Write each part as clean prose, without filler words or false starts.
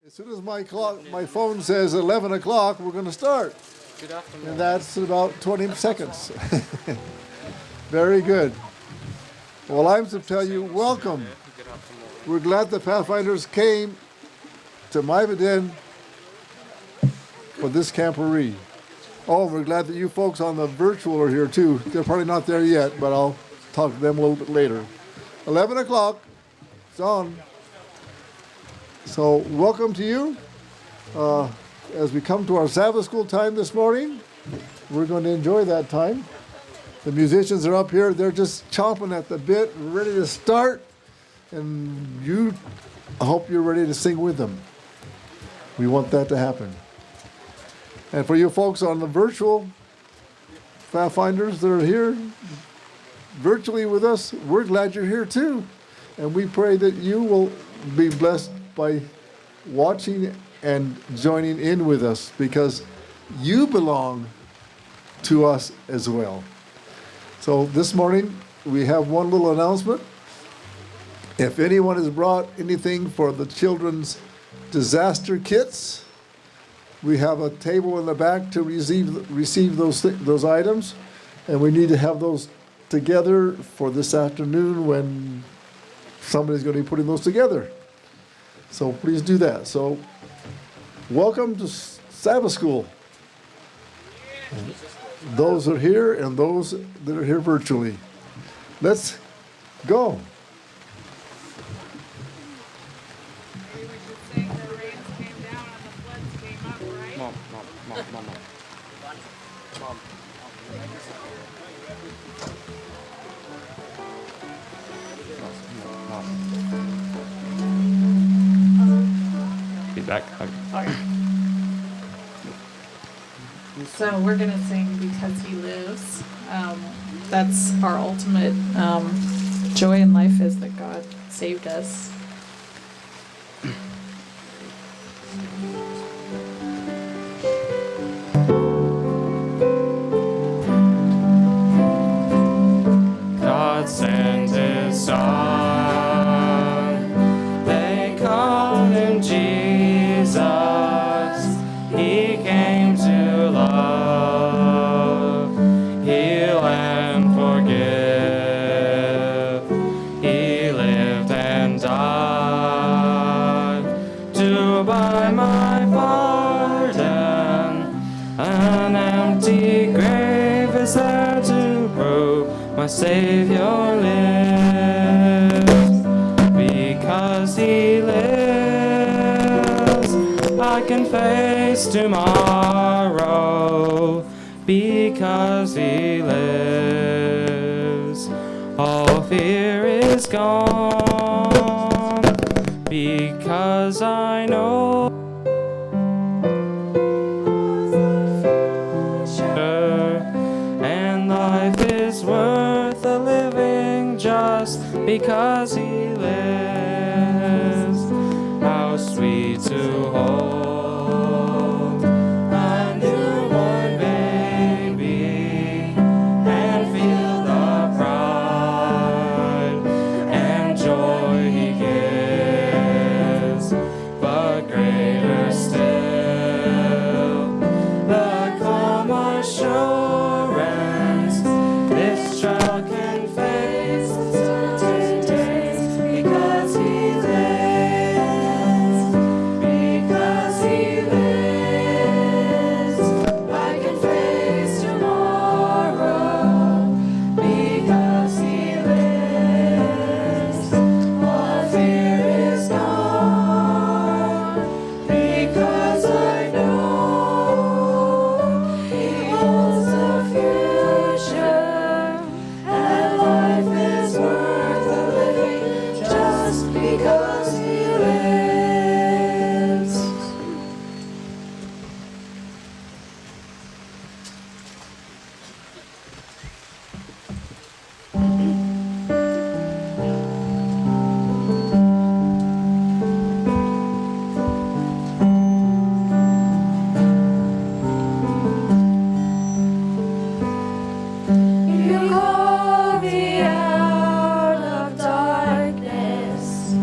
As soon as my phone says 11 o'clock, we're going to start. Good afternoon. And that's in about 20 seconds. Very good. Well, I'm to tell you, welcome. Good afternoon. We're glad the Pathfinders came to Maivaden for this Camporee. Oh, we're glad that you folks on the virtual are here too. They're probably not there yet, but I'll talk to them a little bit later. 11 o'clock, it's on. So welcome to you. As we come to our Sabbath school time this morning, we're going to enjoy that time. The musicians are up here. They're just chomping at the bit, ready to start. And I hope you're ready to sing with them. We want that to happen. And for you folks on the virtual Pathfinders that are here virtually with us, we're glad you're here too. And we pray that you will be blessed by watching and joining in with us, because you belong to us as well. So this morning we have one little announcement. If anyone has brought anything for the children's disaster kits, we have a table in the back to receive those items, and we need to have those together for this afternoon when somebody's going to be putting those together. So please do that. So welcome to Sabbath school. Those are here and those that are here virtually. Let's go. We were just saying the rains came down and the floods came up, right? Mom. Feedback. Okay. So we're going to sing Because He Lives. That's our ultimate joy in life, is that God saved us. God sent His Son. They called Him Jesus. He came to love, heal, and forgive. He lived and died to buy my pardon. An empty grave is there to prove my Savior lives. Because He lives, I can face tomorrow. Because He lives, all fear is gone. Because I know and life is worth the living just because He lives. How sweet to hold a newborn baby and feel the pride and joy He gives, but greater still the calm assurance this child can face days because He lives. Because He lives, I can face tomorrow. Because He lives, all fear is gone. Because I know He holds the future, and life is worth the living just because He lives. You call me out of darkness.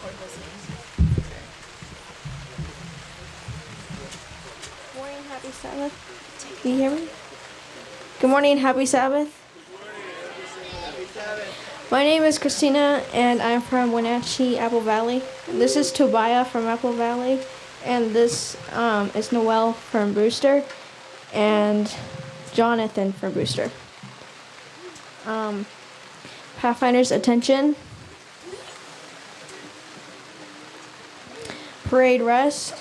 Good morning, happy Sabbath. Can you hear me? Good morning, happy Sabbath. My name is Christina, and I'm from Wenatchee, Apple Valley. This is Tobiah from Apple Valley, and this is Noel from Brewster, and Jonathan from Brewster. Pathfinder's attention. Parade rest.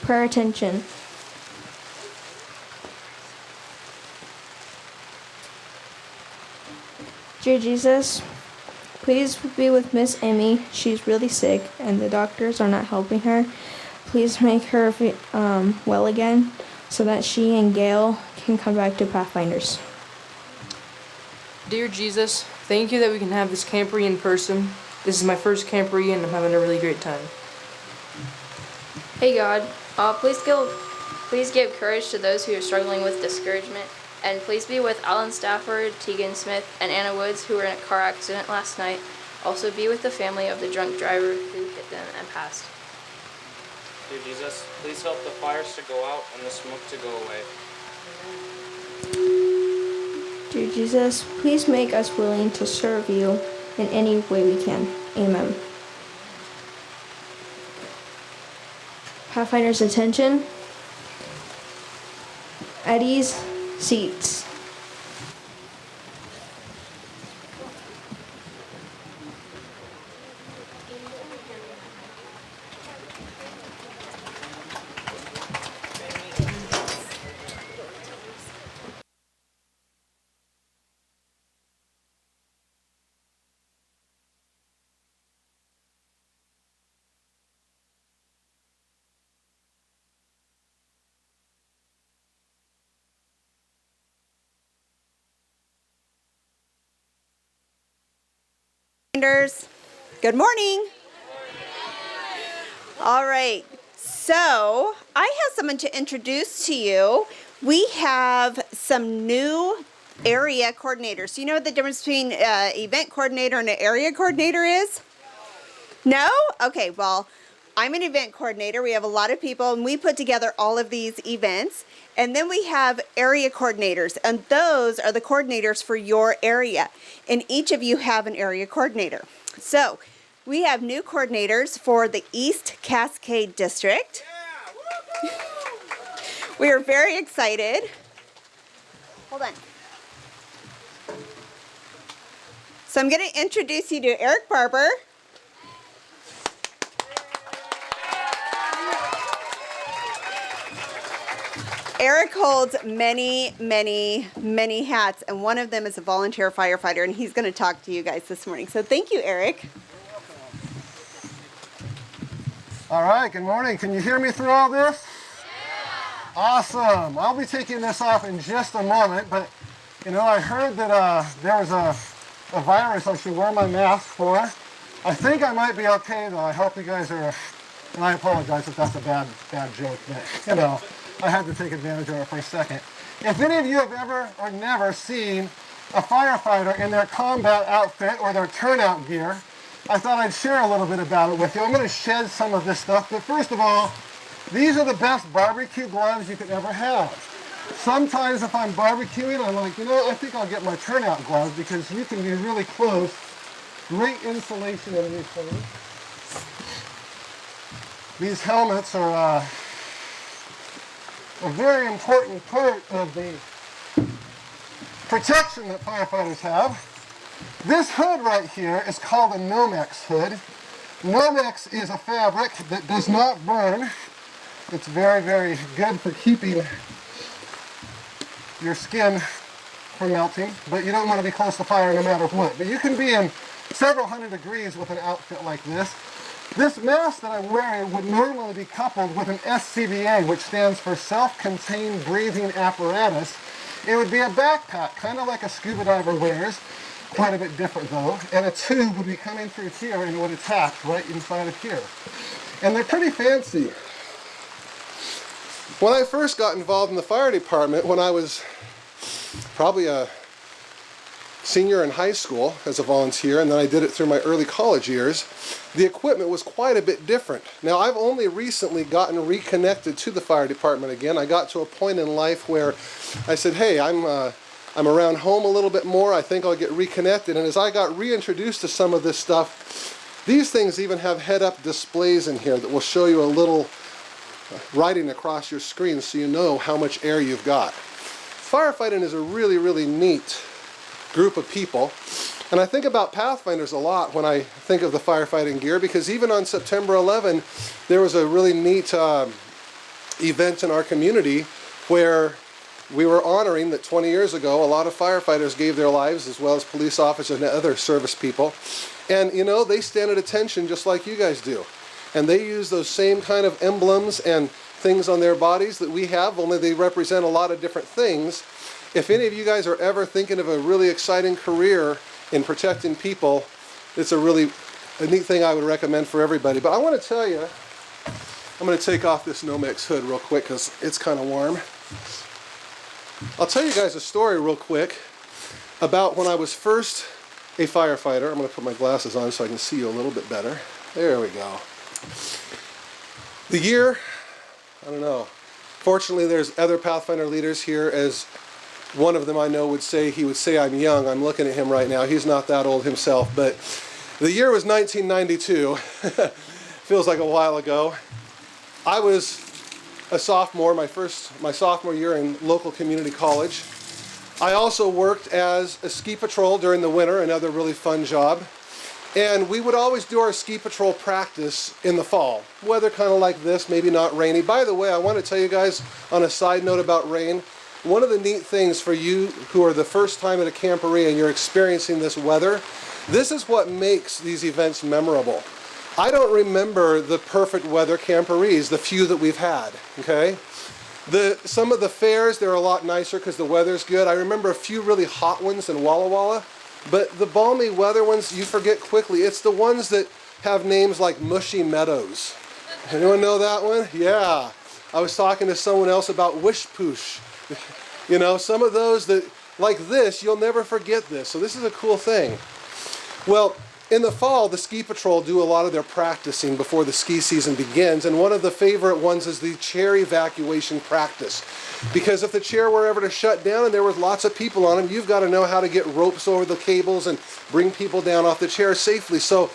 Prayer attention. Dear Jesus, please be with Miss Amy. She's really sick and the doctors are not helping her. Please make her well again so that she and Gail can come back to Pathfinders. Dear Jesus, thank you that we can have this Camporee in person. This is my first Camporee and I'm having a really great time. Hey God, please give courage to those who are struggling with discouragement, and please be with Alan Stafford, Tegan Smith, and Anna Woods, who were in a car accident last night. Also be with the family of the drunk driver who hit them and passed. Dear Jesus, please help the fires to go out and the smoke to go away. Dear Jesus, please make us willing to serve you in any way we can. Amen. Pathfinder's attention. At ease, seats. Good morning. All right, so I have someone to introduce to you. We have some new area coordinators. Do you know what the difference between an event coordinator and an area coordinator is? No? Okay, well, I'm an event coordinator. We have a lot of people, and we put together all of these events. And then we have area coordinators, and those are the coordinators for your area. And each of you have an area coordinator. So we have new coordinators for the East Cascade District. Yeah, we are very excited. Hold on. So I'm going to introduce you to Eric Barber. Eric holds many, many, many hats, and one of them is a volunteer firefighter, and he's going to talk to you guys this morning. So thank you, Eric. All right, good morning. Can you hear me through all this? Yeah. Awesome. I'll be taking this off in just a moment, but, you know, I heard that there was a virus I should wear my mask for. I think I might be okay, though. I hope you guys are, and I apologize if that's a bad joke, but, you know, I had to take advantage of it for a second. If any of you have ever or never seen a firefighter in their combat outfit or their turnout gear, I thought I'd share a little bit about it with you. I'm going to shed some of this stuff, but first of all, these are the best barbecue gloves you could ever have. Sometimes if I'm barbecuing, I'm like, you know, I think I'll get my turnout gloves because you can be really close. Great insulation in these things. These helmets are a very important part of the protection that firefighters have. This hood right here is called a Nomex hood. Nomex is a fabric that does not burn. It's very, very good for keeping your skin from melting, but you don't want to be close to fire no matter what. But you can be in several hundred degrees with an outfit like this. This mask that I'm wearing would normally be coupled with an SCBA, which stands for Self-Contained Breathing Apparatus. It would be a backpack, kind of like a scuba diver wears, quite a bit different though, and a tube would be coming through here and it would attach right inside of here. And they're pretty fancy. When I first got involved in the fire department, when I was probably a senior in high school as a volunteer, and then I did it through my early college years, the equipment was quite a bit different. Now, I've only recently gotten reconnected to the fire department again. I got to a point in life where I said, hey, I'm around home a little bit more. I think I'll get reconnected. And as I got reintroduced to some of this stuff, these things even have head-up displays in here that will show you a little writing across your screen so you know how much air you've got. Firefighting is a really, really neat group of people. And I think about Pathfinders a lot when I think of the firefighting gear, because even on September 11, there was a really neat event in our community where we were honoring that 20 years ago, a lot of firefighters gave their lives, as well as police officers and other service people. And you know, they stand at attention just like you guys do. And they use those same kind of emblems and things on their bodies that we have, only they represent a lot of different things. If any of you guys are ever thinking of a really exciting career in protecting people, it's a neat thing I would recommend for everybody. But I want to tell you, I'm going to take off this Nomex hood real quick because it's kind of warm. I'll tell you guys a story real quick about when I was first a firefighter. I'm going to put my glasses on so I can see you a little bit better. There we go. The year, I don't know. Fortunately, there's other Pathfinder leaders here. As one of them I know would say, he would say I'm young. I'm looking at him right now. He's not that old himself. But the year was 1992. Feels like a while ago. I was a sophomore, my sophomore year in local community college. I also worked as a ski patrol during the winter, another really fun job. And we would always do our ski patrol practice in the fall. Weather kind of like this, maybe not rainy. By the way, I want to tell you guys on a side note about rain, one of the neat things for you who are the first time at a Camporee and you're experiencing this weather, this is what makes these events memorable. I don't remember the perfect weather Camporees, the few that we've had, okay? Some of the fairs, they're a lot nicer because the weather's good. I remember a few really hot ones in Walla Walla, but the balmy weather ones, you forget quickly. It's the ones that have names like Mushy Meadows. Anyone know that one? Yeah. I was talking to someone else about Wish Poosh. You know, some of those that, like this, you'll never forget this. So this is a cool thing. Well, in the fall, the ski patrol do a lot of their practicing before the ski season begins, and one of the favorite ones is the chair evacuation practice. Because if the chair were ever to shut down and there was lots of people on it, you've got to know how to get ropes over the cables and bring people down off the chair safely. So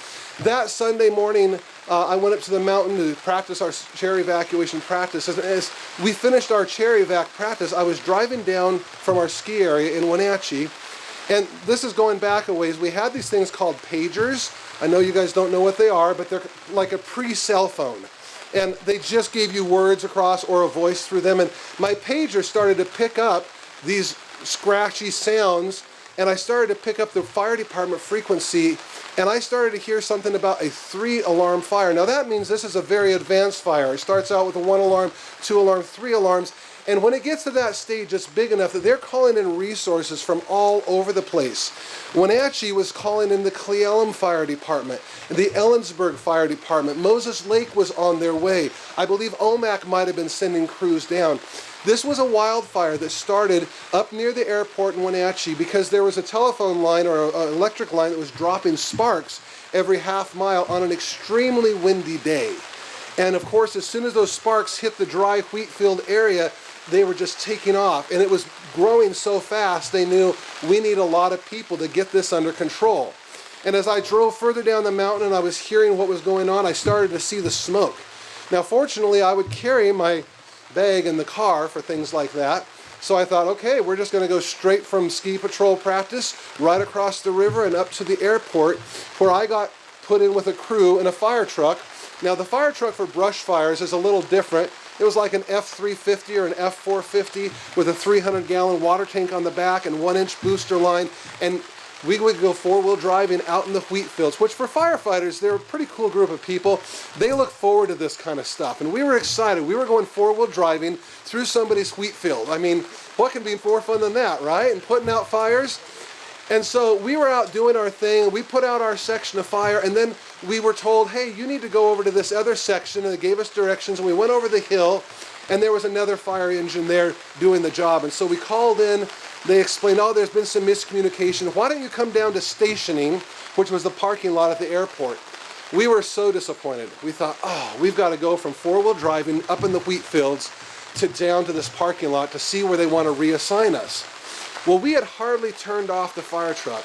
that Sunday morning, I went up to the mountain to practice our chair evacuation practice. As we finished our chair evac practice, I was driving down from our ski area in Wenatchee. And this is going back a ways. We had these things called pagers. I know you guys don't know what they are, but they're like a pre-cell phone. And they just gave you words across or a voice through them. And my pager started to pick up these scratchy sounds, and I started to pick up the fire department frequency, and I started to hear something about a 3-alarm fire. Now that means this is a very advanced fire. It starts out with a 1 alarm, 2 alarm, 3 alarms. And when it gets to that stage, it's big enough that they're calling in resources from all over the place. Wenatchee was calling in the Cle Elum Fire Department, the Ellensburg Fire Department. Moses Lake was on their way. I believe OMAC might have been sending crews down. This was a wildfire that started up near the airport in Wenatchee because there was a telephone line or an electric line that was dropping sparks every half mile on an extremely windy day. And of course, as soon as those sparks hit the dry wheat field area, they were just taking off, and it was growing so fast they knew we need a lot of people to get this under control. And as I drove further down the mountain and I was hearing what was going on, I started to see the smoke. Now fortunately, I would carry my bag in the car for things like that. So I thought, okay, we're just going to go straight from ski patrol practice right across the river and up to the airport, where I got put in with a crew in a fire truck. Now the fire truck for brush fires is a little different. It was like an F350 or an F450 with a 300-gallon water tank on the back and 1-inch booster line. And we would go 4-wheel driving out in the wheat fields, which for firefighters, they're a pretty cool group of people. They look forward to this kind of stuff. And we were excited. We were going 4-wheel driving through somebody's wheat field. I mean, what can be more fun than that, right? And putting out fires. And so we were out doing our thing. We put out our section of fire, and then we were told, hey, you need to go over to this other section, and they gave us directions, and we went over the hill, and there was another fire engine there doing the job. And so we called in they explained, oh, there's been some miscommunication. Why don't you come down to stationing, which was the parking lot at the airport? We were so disappointed. We thought, oh, we've got to go from four-wheel driving up in the wheat fields to down to this parking lot to see where they want to reassign us. Well, we had hardly turned off the fire truck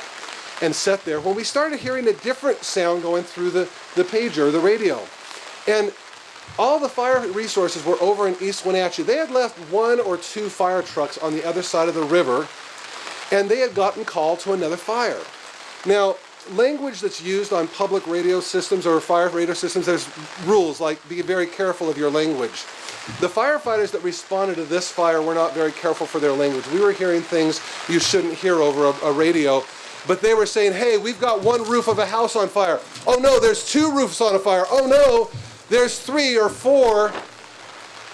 and sat there when we started hearing a different sound going through the pager, the radio. And all the fire resources were over in East Wenatchee. They had left 1 or 2 fire trucks on the other side of the river, and they had gotten called to another fire. Now, language that's used on public radio systems or fire radio systems, there's rules like be very careful of your language. The firefighters that responded to this fire were not very careful for their language. We were hearing things you shouldn't hear over a radio, but they were saying, hey, we've got 1 roof of a house on fire. Oh no, there's 2 roofs on a fire. Oh no, there's 3 or 4.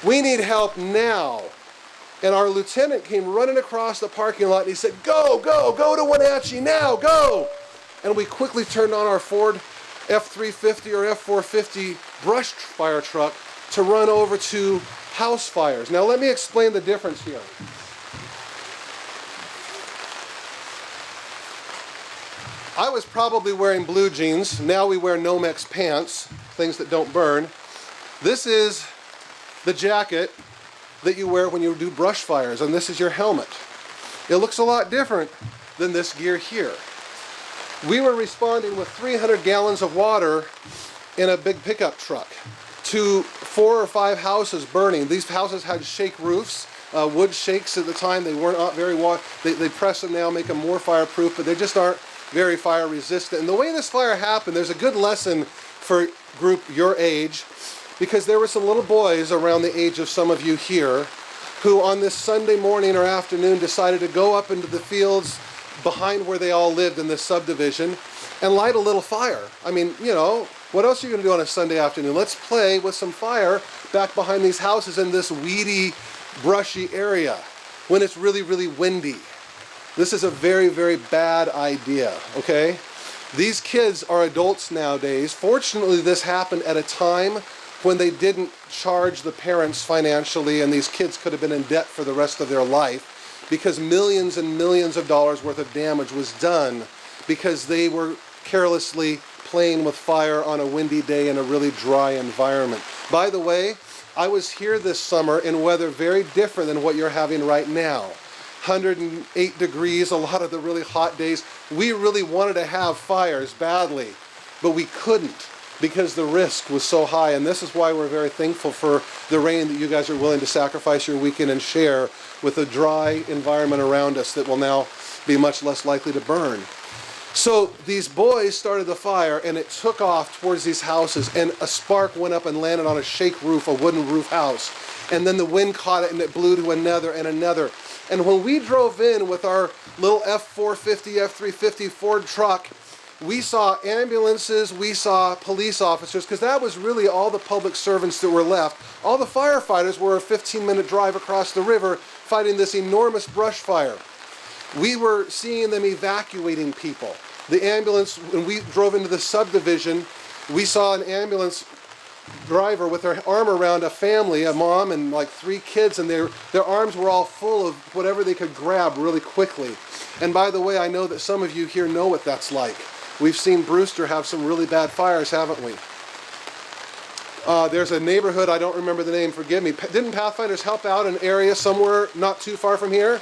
We need help now. And our lieutenant came running across the parking lot and he said, go to Wenatchee now, go. And we quickly turned on our Ford F-350 or F-450 brush fire truck to run over to house fires. Now let me explain the difference here. I was probably wearing blue jeans. Now we wear Nomex pants, things that don't burn. This is the jacket that you wear when you do brush fires, and this is your helmet. It looks a lot different than this gear here. We were responding with 300 gallons of water in a big pickup truck to 4 or 5 houses burning. These houses had shake roofs, wood shakes at the time. They weren't very they press them now, make them more fireproof, but they just aren't very fire resistant. And the way this fire happened, there's a good lesson for group your age, because there were some little boys around the age of some of you here who on this Sunday morning or afternoon decided to go up into the fields behind where they all lived in this subdivision and light a little fire. I mean, you know, what else are you going to do on a Sunday afternoon? Let's play with some fire back behind these houses in this weedy, brushy area when it's really, really windy. This is a very, very bad idea, okay? These kids are adults nowadays. Fortunately, this happened at a time when they didn't charge the parents financially, and these kids could have been in debt for the rest of their life because millions and millions of dollars worth of damage was done because they were carelessly playing with fire on a windy day in a really dry environment. By the way, I was here this summer in weather very different than what you're having right now. 108 degrees, a lot of the really hot days. We really wanted to have fires badly, but we couldn't because the risk was so high. And this is why we're very thankful for the rain that you guys are willing to sacrifice your weekend and share with a dry environment around us that will now be much less likely to burn. So these boys started the fire and it took off towards these houses, and a spark went up and landed on a shake roof, a wooden roof house. And then the wind caught it and it blew to another and another. And when we drove in with our little F-450, F-350 Ford truck, we saw ambulances, we saw police officers, because that was really all the public servants that were left. All the firefighters were a 15-minute drive across the river fighting this enormous brush fire. We were seeing them evacuating people. The ambulance, when we drove into the subdivision, we saw an ambulance driver with her arm around a family, a mom and like 3 kids, and their arms were all full of whatever they could grab really quickly. And by the way, I know that some of you here know what that's like. We've seen Brewster have some really bad fires, haven't we? There's a neighborhood, I don't remember the name, forgive me. Didn't Pathfinders help out an area somewhere not too far from here?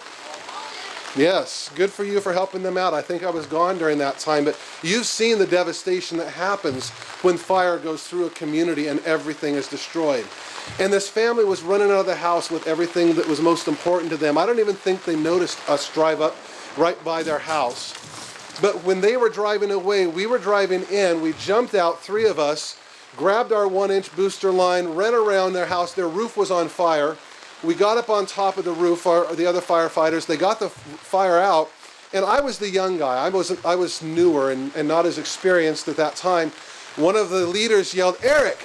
Yes, good for you for helping them out. I think I was gone during that time, but you've seen the devastation that happens when fire goes through a community and everything is destroyed. And this family was running out of the house with everything that was most important to them. I don't even think they noticed us drive up right by their house. But when they were driving away, we were driving in. We jumped out, 3 of us, grabbed our 1-inch booster line, ran around their house. Their roof was on fire. We got up on top of the roof, the other firefighters, they got the fire out, and I was the young guy. I was newer and not as experienced at that time. One of the leaders yelled, "Eric,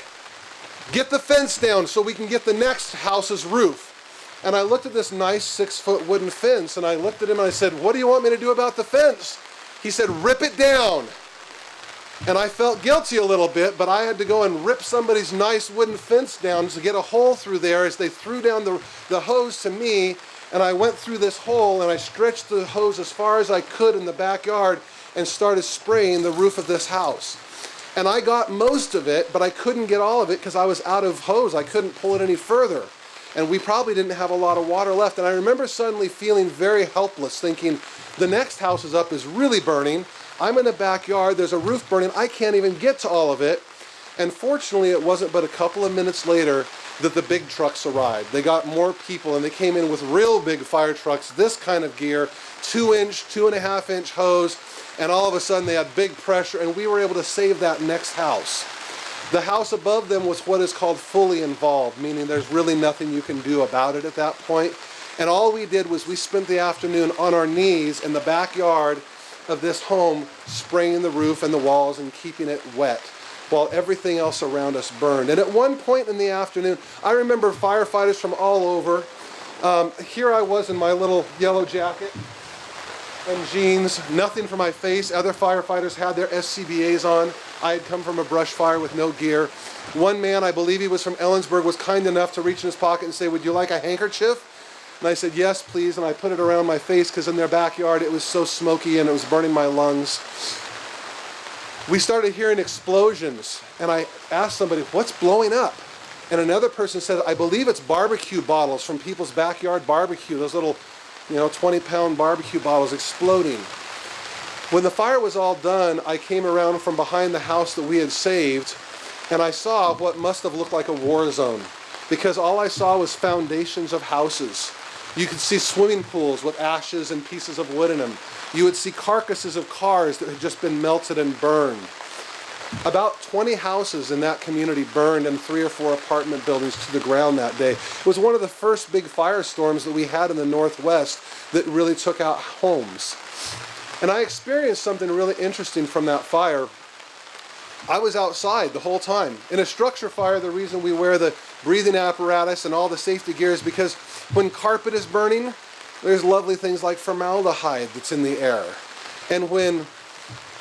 get the fence down so we can get the next house's roof." And I looked at this nice 6-foot wooden fence, and I looked at him and I said, "What do you want me to do about the fence?" He said, "Rip it down." And I felt guilty a little bit, but I had to go and rip somebody's nice wooden fence down to get a hole through there as they threw down the hose to me. And I went through this hole and I stretched the hose as far as I could in the backyard and started spraying the roof of this house. And I got most of it, but I couldn't get all of it because I was out of hose. I couldn't pull it any further. And we probably didn't have a lot of water left. And I remember suddenly feeling very helpless, thinking, the next house is really burning. I'm in the backyard, there's a roof burning, I can't even get to all of it. And fortunately, it wasn't but a couple of minutes later that the big trucks arrived. They got more people and they came in with real big fire trucks, this kind of gear, 2-inch, 2.5-inch hose, and all of a sudden they had big pressure and we were able to save that next house. The house above them was what is called fully involved, meaning there's really nothing you can do about it at that point. And all we did was we spent the afternoon on our knees in the backyard of this home, spraying the roof and the walls and keeping it wet while everything else around us burned. And at one point in the afternoon, I remember firefighters from all over. Here I was in my little yellow jacket and jeans, nothing for my face. Other firefighters had their SCBAs on. I had come from a brush fire with no gear. One man, I believe he was from Ellensburg, was kind enough to reach in his pocket and say, "Would you like a handkerchief?" And I said, "Yes, please." And I put it around my face because in their backyard it was so smoky and it was burning my lungs. We started hearing explosions and I asked somebody, "What's blowing up?" And another person said, "I believe it's barbecue bottles from people's backyard barbecue, those little 20-pound barbecue bottles exploding." When the fire was all done, I came around from behind the house that we had saved and I saw what must have looked like a war zone because all I saw was foundations of houses. You could see swimming pools with ashes and pieces of wood in them. You would see carcasses of cars that had just been melted and burned. About 20 houses in that community burned and 3 or 4 apartment buildings to the ground that day. It was one of the first big firestorms that we had in the Northwest that really took out homes. And I experienced something really interesting from that fire. I was outside the whole time. In a structure fire, the reason we wear the breathing apparatus and all the safety gear is because when carpet is burning, there's lovely things like formaldehyde that's in the air. And when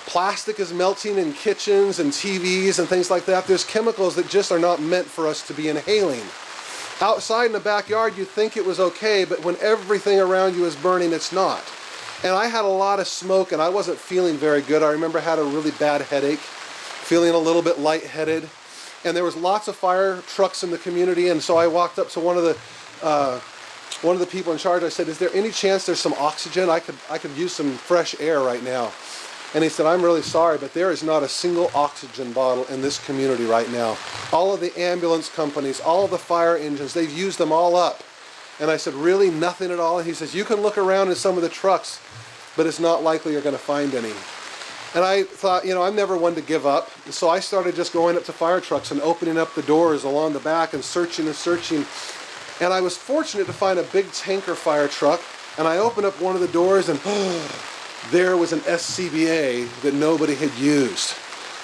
plastic is melting in kitchens and TVs and things like that, there's chemicals that just are not meant for us to be inhaling. Outside in the backyard, you think it was okay, but when everything around you is burning, it's not. And I had a lot of smoke and I wasn't feeling very good. I remember I had a really bad headache, feeling a little bit lightheaded. And there was lots of fire trucks in the community, and so I walked up to one of the people in charge. I said, "Is there any chance there's some oxygen? I could use some fresh air right now." And he said, "I'm really sorry, but there is not a single oxygen bottle in this community right now. All of the ambulance companies, all of the fire engines, they've used them all up." And I said, "Really? Nothing at all?" And he says, "You can look around in some of the trucks, but it's not likely you're going to find any." And I thought, I'm never one to give up. So I started just going up to fire trucks and opening up the doors along the back and searching and searching. And I was fortunate to find a big tanker fire truck. And I opened up one of the doors and there was an SCBA that nobody had used.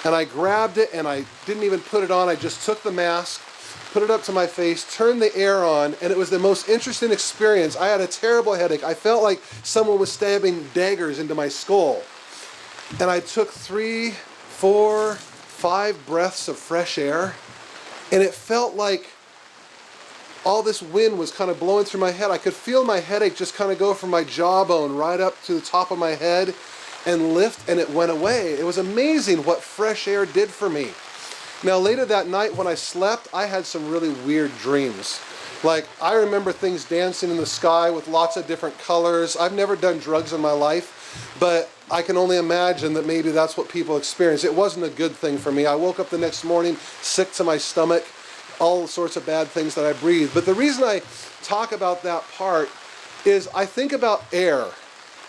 And I grabbed it and I didn't even put it on. I just took the mask, put it up to my face, turned the air on, and it was the most interesting experience. I had a terrible headache. I felt like someone was stabbing daggers into my skull. And I took 3, 4, 5 breaths of fresh air, and it felt like all this wind was kind of blowing through my head. I could feel my headache just kind of go from my jawbone right up to the top of my head and lift, and it went away. It was amazing what fresh air did for me. Now later that night when I slept, I had some really weird dreams. Like, I remember things dancing in the sky with lots of different colors. I've never done drugs in my life, but I can only imagine that maybe that's what people experience. It wasn't a good thing for me. I woke up the next morning sick to my stomach, all sorts of bad things that I breathed. But the reason I talk about that part is I think about air.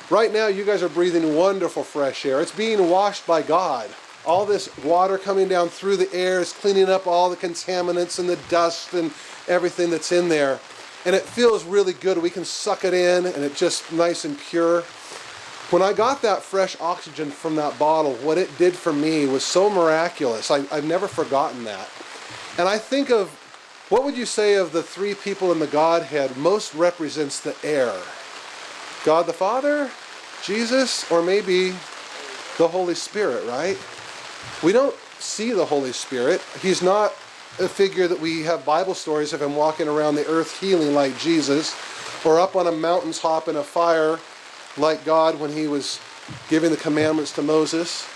Right now, you guys are breathing wonderful fresh air. It's being washed by God. All this water coming down through the air is cleaning up all the contaminants and the dust and everything that's in there. And it feels really good. We can suck it in and it's just nice and pure. When I got that fresh oxygen from that bottle, what it did for me was so miraculous. I've never forgotten that. And I think of, what would you say of the 3 people in the Godhead most represents the air? God the Father, Jesus, or maybe the Holy Spirit, right? We don't see the Holy Spirit. He's not figure that we have Bible stories of him walking around the earth healing like Jesus, or up on a mountaintop in a fire like God when he was giving the commandments to Moses.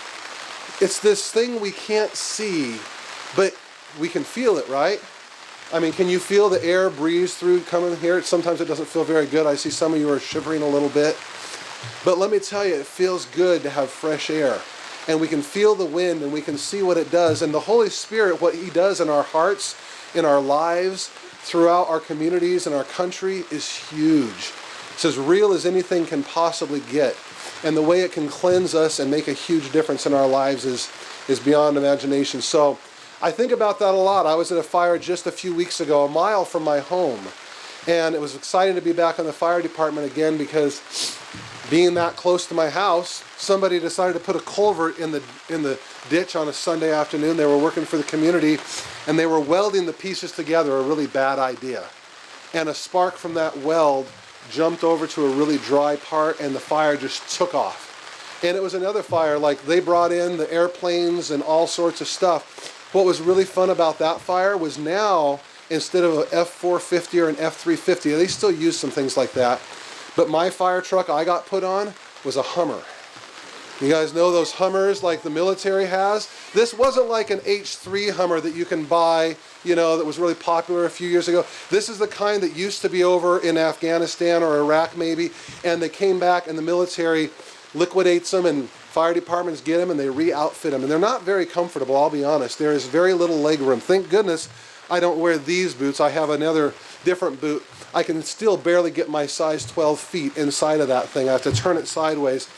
It's this thing we can't see, but we can feel it, right? I mean, can you feel the air breeze through coming here? Sometimes it doesn't feel very good. I see some of you are shivering a little bit. But let me tell you, it feels good to have fresh air. And we can feel the wind and we can see what it does. And the Holy Spirit, what he does in our hearts, in our lives, throughout our communities and our country is huge. It's as real as anything can possibly get. And the way it can cleanse us and make a huge difference in our lives is beyond imagination. So I think about that a lot. I was at a fire just a few weeks ago, a mile from my home. And it was exciting to be back in the fire department again because being that close to my house, somebody decided to put a culvert in the ditch on a Sunday afternoon. They were working for the community and they were welding the pieces together, a really bad idea. And a spark from that weld jumped over to a really dry part and the fire just took off. And it was another fire, like they brought in the airplanes and all sorts of stuff. What was really fun about that fire was now, instead of an F-450 or an F-350, they still use some things like that. But my fire truck I got put on was a Hummer. You guys know those Hummers like the military has? This wasn't like an H3 Hummer that you can buy, you know, that was really popular a few years ago. This is the kind that used to be over in Afghanistan or Iraq maybe, and they came back and the military liquidates them and fire departments get them and they re-outfit them. And they're not very comfortable, I'll be honest. There is very little leg room. Thank goodness I don't wear these boots. I have another different boot. I can still barely get my size 12 feet inside of that thing. I have to turn it sideways.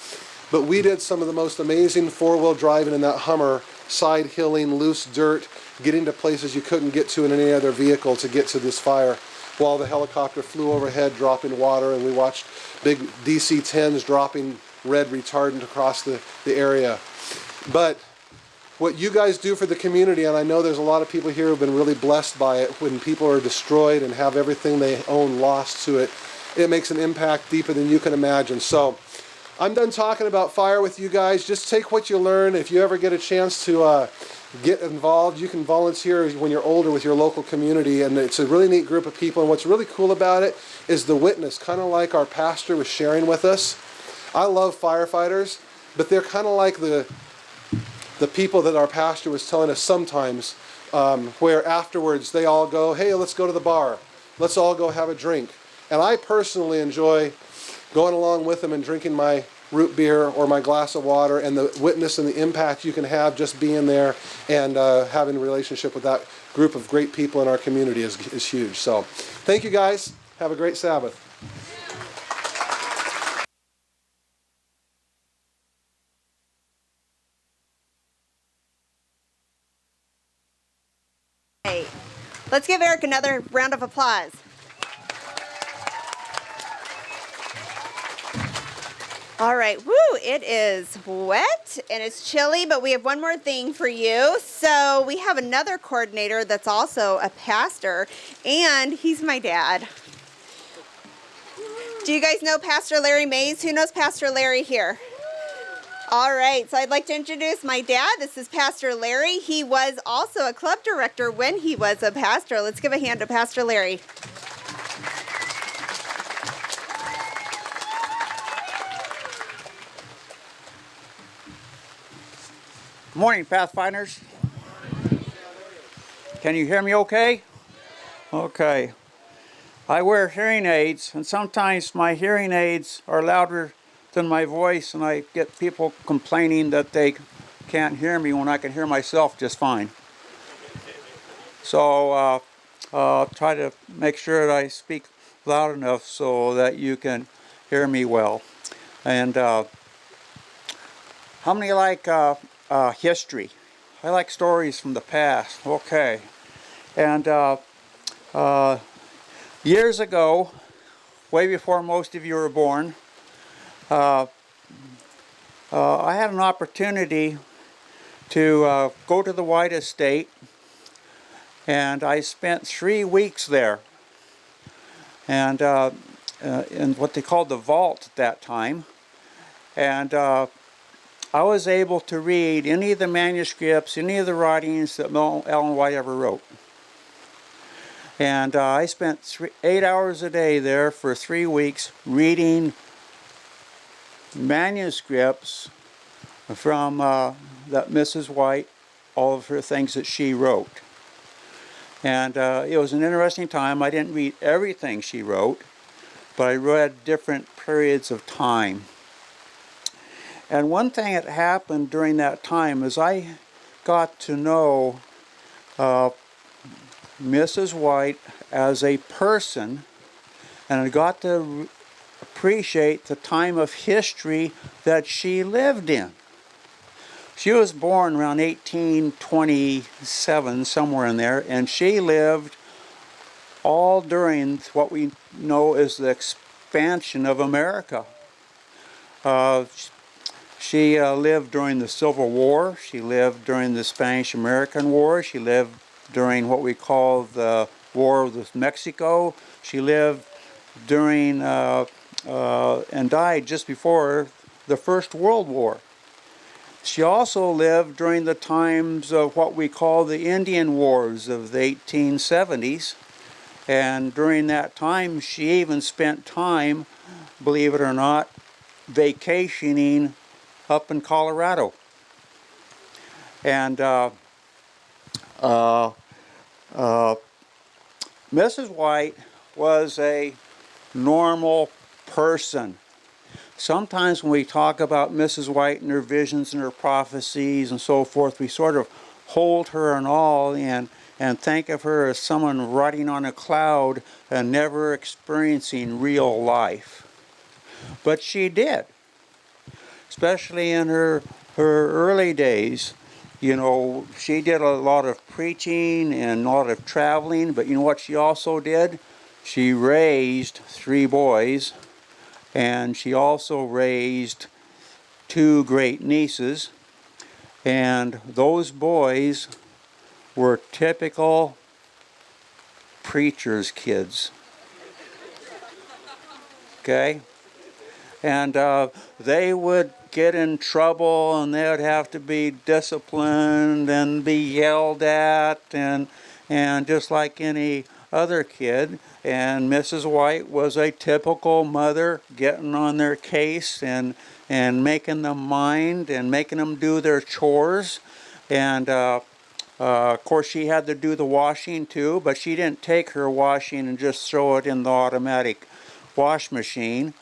But we did some of the most amazing four-wheel driving in that Hummer, side hilling, loose dirt, getting to places you couldn't get to in any other vehicle to get to this fire, while the helicopter flew overhead dropping water, and we watched big DC-10s dropping red retardant across the area. But what you guys do for the community, and I know there's a lot of people here who have been really blessed by it, when people are destroyed and have everything they own lost to it, it makes an impact deeper than you can imagine. So I'm done talking about fire with you guys. Just take what you learn. If you ever get a chance to get involved, you can volunteer when you're older with your local community, and it's a really neat group of people. And what's really cool about it is the witness, kind of like our pastor was sharing with us. I love firefighters, but they're kind of like the people that our pastor was telling us sometimes, where afterwards they all go, hey, let's go to the bar. Let's all go have a drink. And I personally enjoy going along with them and drinking my root beer or my glass of water, and the witness and the impact you can have just being there and having a relationship with that group of great people in our community is huge. So thank you guys. Have a great Sabbath. Hey, let's give Eric another round of applause. All right, woo, it is wet and it's chilly, but we have one more thing for you. So we have another coordinator that's also a pastor, and he's my dad. Do you guys know Pastor Larry Mays? Who knows Pastor Larry here? All right, so I'd like to introduce my dad. This is Pastor Larry. He was also a club director when he was a pastor. Let's give a hand to Pastor Larry. Good morning, Pathfinders. Can you hear me okay? Okay. I wear hearing aids, and sometimes my hearing aids are louder than my voice, and I get people complaining that they can't hear me when I can hear myself just fine. So I'll try to make sure that I speak loud enough so that you can hear me well. And how many like history? I like stories from the past. Okay. And years ago, way before most of you were born, I had an opportunity to go to the White Estate, and I spent 3 weeks there, and in what they called the vault at that time, and I was able to read any of the manuscripts, any of the writings that Ellen White ever wrote. And I spent 8 hours a day there for 3 weeks reading manuscripts from that Mrs. White, all of her things that she wrote. And it was an interesting time. I didn't read everything she wrote, but I read different periods of time. And one thing that happened during that time is I got to know Mrs. White as a person, and I got to appreciate the time of history that she lived in. She was born around 1827, somewhere in there, and she lived all during what we know as the expansion of America. She lived during the Civil War. She lived during the Spanish-American War. She lived during what we call the War with Mexico. She lived during and died just before the First World War. She also lived during the times of what we call the Indian Wars of the 1870s. And during that time, she even spent time, believe it or not, vacationing up in Colorado. And Mrs. White was a normal person. Sometimes when we talk about Mrs. White and her visions and her prophecies and so forth, we sort of hold her in awe and think of her as someone riding on a cloud and never experiencing real life. But she did, especially in her early days. You know, she did a lot of preaching and a lot of traveling, but you know what she also did? She raised 3 boys. And she also raised 2 great nieces, and those boys were typical preacher's kids. Okay? And they would get in trouble, and they would have to be disciplined and be yelled at, and just like any other kid. And Mrs. White was a typical mother, getting on their case and making them mind and making them do their chores. And of course, she had to do the washing too, but she didn't take her washing and just throw it in the automatic wash machine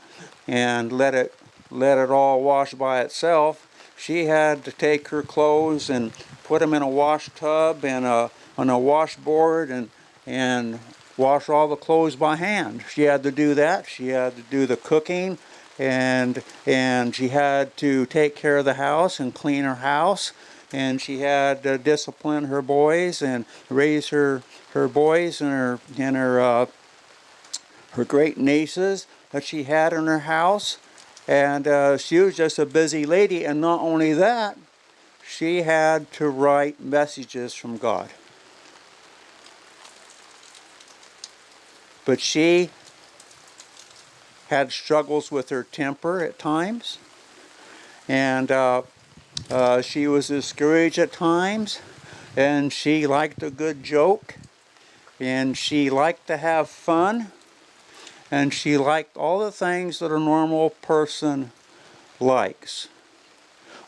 and let it all wash by itself. She had to take her clothes and put them in a wash tub and on a washboard and wash all the clothes by hand. She had to do that. She had to do the cooking, and she had to take care of the house and clean her house, and she had to discipline her boys and raise her boys and her great nieces that she had in her house. And she was just a busy lady, and not only that, she had to write messages from God. But she had struggles with her temper at times, and she was discouraged at times, and she liked a good joke, and she liked to have fun, and she liked all the things that a normal person likes.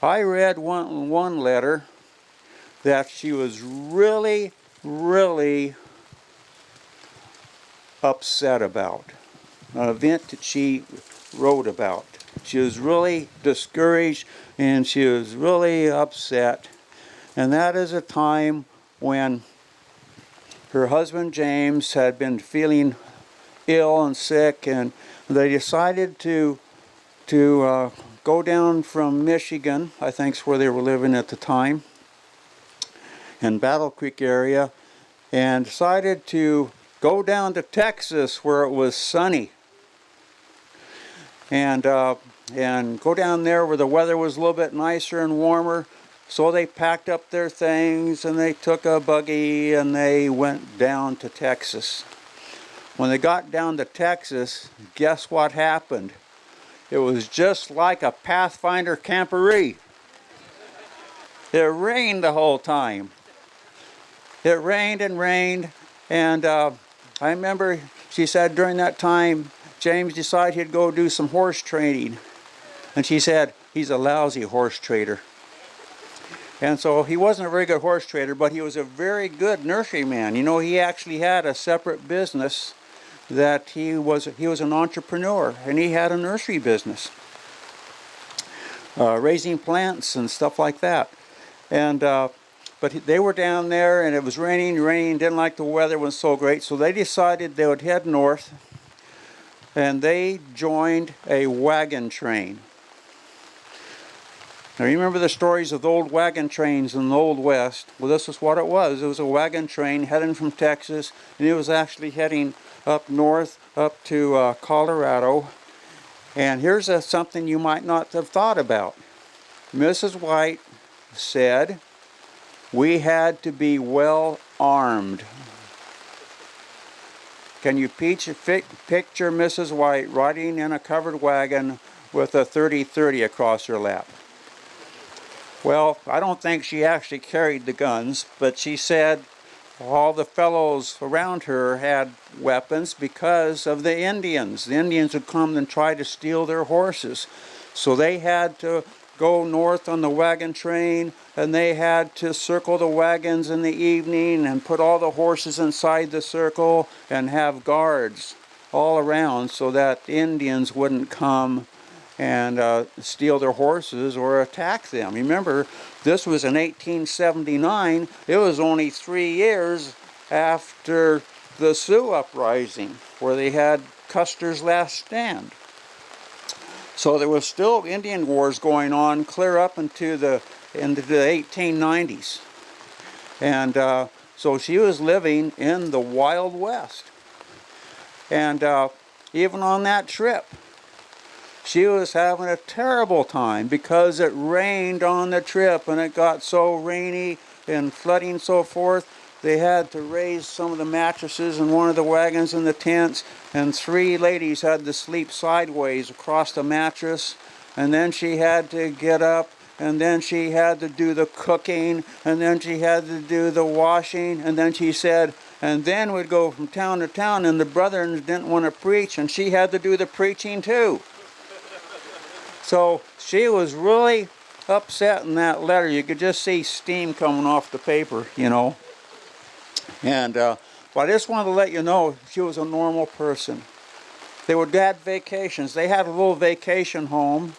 I read one letter that she was really, really upset about, an event that she wrote about. She was really discouraged and she was really upset. And that is a time when her husband James had been feeling ill and sick, and they decided to go down from Michigan, I think is where they were living at the time, in Battle Creek area, and decided to go down to Texas where it was sunny, and go down there where the weather was a little bit nicer and warmer. So they packed up their things and they took a buggy and they went down to Texas. When they got down to Texas, guess what happened? It was just like a Pathfinder Camporee. It rained the whole time. It rained and rained, and I remember she said during that time, James decided he'd go do some horse training. And she said, he's a lousy horse trader. And so he wasn't a very good horse trader, but he was a very good nurseryman. You know, he actually had a separate business that he was an entrepreneur, and he had a nursery business, raising plants and stuff like that. And but they were down there, and it was raining, didn't like the weather, was so great, so they decided they would head north, and they joined a wagon train. Now, you remember the stories of the old wagon trains in the Old West? Well, this is what it was. It was a wagon train heading from Texas, and it was actually heading up north, up to Colorado. And here's something you might not have thought about. Mrs. White said we had to be well armed. Can you picture Mrs. White riding in a covered wagon with a 30-30 across her lap? Well, I don't think she actually carried the guns, but she said all the fellows around her had weapons because of the Indians. The Indians would come and try to steal their horses. So they had to go north on the wagon train, and they had to circle the wagons in the evening and put all the horses inside the circle and have guards all around so that the Indians wouldn't come and steal their horses or attack them. Remember, this was in 1879. It was only 3 years after the Sioux uprising, where they had Custer's last stand. So there was still Indian wars going on clear up into the 1890s. And so she was living in the Wild West. And even on that trip, she was having a terrible time because it rained on the trip, and it got so rainy and flooding and so forth. They had to raise some of the mattresses in one of the wagons in the tents, and 3 ladies had to sleep sideways across the mattress. And then she had to get up, and then she had to do the cooking, and then she had to do the washing, and then she said, and then we'd go from town to town, and the brothers didn't want to preach, and she had to do the preaching too. So she was really upset in that letter. You could just see steam coming off the paper, you know. And but I just wanted to let you know she was a normal person. They would have vacations. They had a little vacation home.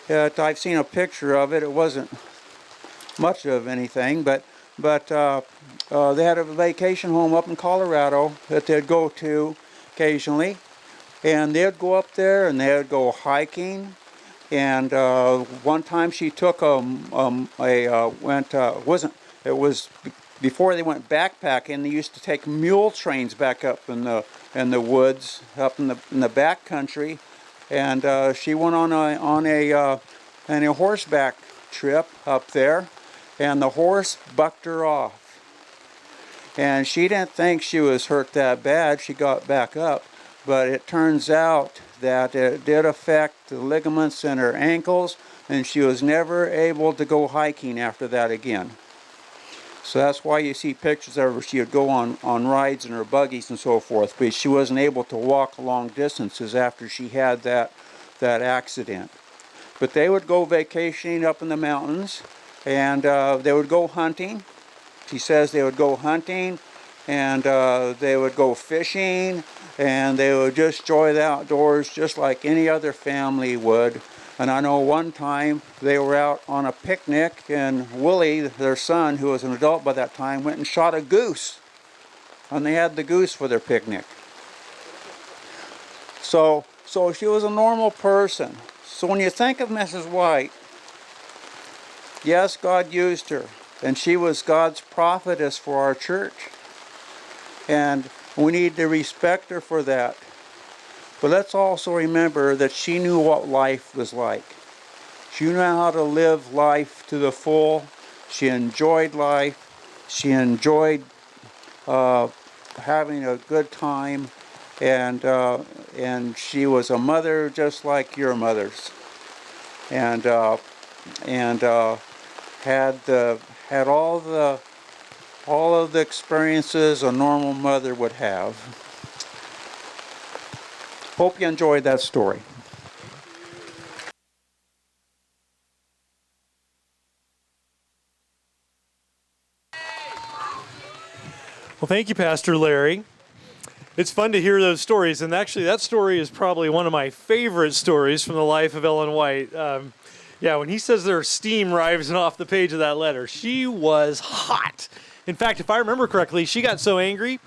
I've seen a picture of it. It wasn't much of anything, but they had a vacation home up in Colorado that they'd go to occasionally, and they'd go up there and they'd go hiking. And one time she took before they went backpacking. They used to take mule trains back up in the woods, up in the back country, and she went on a horseback trip up there, and the horse bucked her off. And she didn't think she was hurt that bad. She got back up, but it turns out that it did affect the ligaments in her ankles, and she was never able to go hiking after that again. So that's why you see pictures of her. She would go on rides in her buggies and so forth, but she wasn't able to walk long distances after she had that accident. But they would go vacationing up in the mountains, and they would go hunting. She says they would go hunting, and they would go fishing, and they would just enjoy the outdoors just like any other family would. And I know one time they were out on a picnic, and Willie, their son, who was an adult by that time, went and shot a goose. And they had the goose for their picnic. So she was a normal person. So when you think of Mrs. White, yes, God used her, and she was God's prophetess for our church. And we need to respect her for that. But let's also remember that she knew what life was like. She knew how to live life to the full. She enjoyed life. She enjoyed having a good time. And she was a mother just like your mothers. And had all of the experiences a normal mother would have. Hope you enjoyed that story. Well, thank you, Pastor Larry. It's fun to hear those stories, and actually that story is probably one of my favorite stories from the life of Ellen White. Yeah, when he says there's steam rising off the page of that letter, she was hot. In fact, if I remember correctly, she got so angry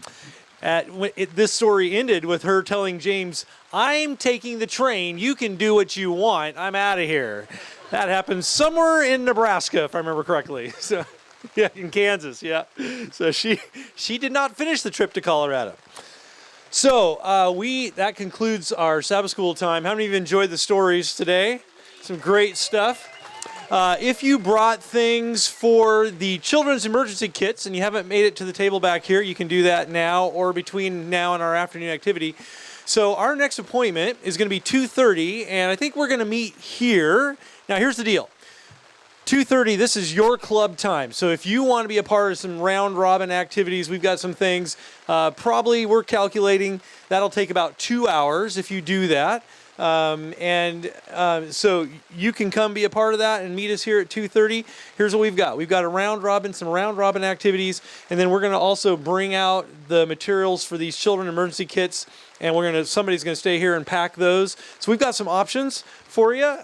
this story ended with her telling James, "I'm taking the train. You can do what you want. I'm out of here." That happened somewhere in Nebraska, if I remember correctly. So, yeah, in Kansas, yeah. So she did not finish the trip to Colorado. So that concludes our Sabbath school time. How many of you enjoyed the stories today? Some great stuff. If you brought things for the children's emergency kits and you haven't made it to the table back here, you can do that now or between now and our afternoon activity. So our next appointment is going to be 2:30, and I think we're going to meet here. Now, here's the deal. 2:30, this is your club time. So if you want to be a part of some round-robin activities, we've got some things. Probably we're calculating that'll take about 2 hours if you do that. So you can come be a part of that and meet us here at 2:30. Here's what we've got. We've got some round robin activities, and then we're going to also bring out the materials for these children emergency kits, and somebody's going to stay here and pack those. So we've got some options for you.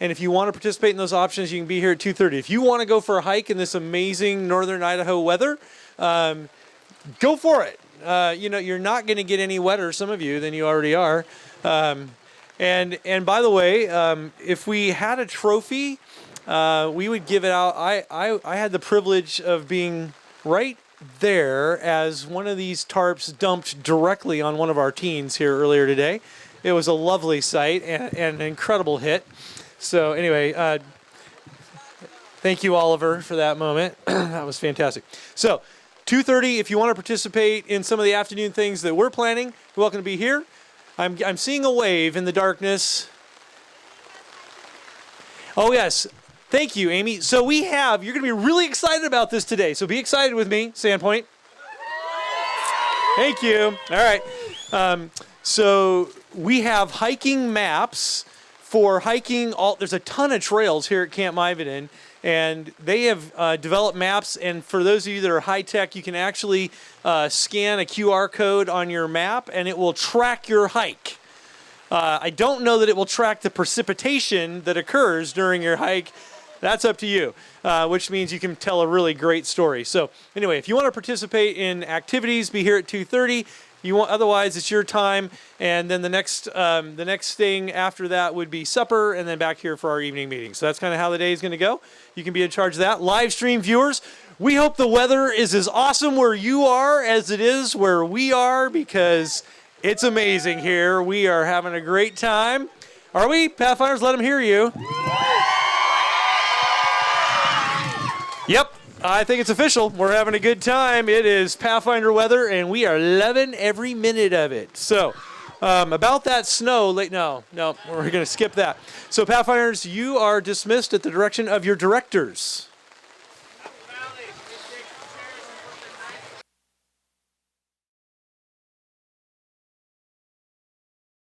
And if you want to participate in those options, you can be here at 2:30. If you want to go for a hike in this amazing northern Idaho weather, go for it. You're not going to get any wetter, some of you, than you already are. And by the way, if we had a trophy, we would give it out. I had the privilege of being right there as one of these tarps dumped directly on one of our teens here earlier today. It was a lovely sight and an incredible hit. So anyway, thank you, Oliver, for that moment. That was fantastic. So 2:30, if you want to participate in some of the afternoon things that we're planning, you're welcome to be here. I'm seeing a wave in the darkness. Oh, yes. Thank you, Amy. So you're going to be really excited about this today. So be excited with me, Sandpoint. Thank you. All right. So we have hiking maps for hiking. There's a ton of trails here at Camp Miveden, and they have developed maps. And for those of you that are high-tech, you can actually scan a QR code on your map, and it will track your hike. I don't know that it will track the precipitation that occurs during your hike. That's up to you, which means you can tell a really great story. So anyway, if you want to participate in activities, be here at 2:30. Otherwise, it's your time, and then the next thing after that would be supper, and then back here for our evening meeting. So that's kind of how the day is going to go. You can be in charge of that. Live stream viewers, we hope the weather is as awesome where you are as it is where we are, because it's amazing here. We are having a great time. Are we? Pathfinders, let them hear you. Yep. I think it's official. We're having a good time. It is Pathfinder weather, and we are loving every minute of it. So, about that snow, no, we're going to skip that. So, Pathfinders, you are dismissed at the direction of your directors.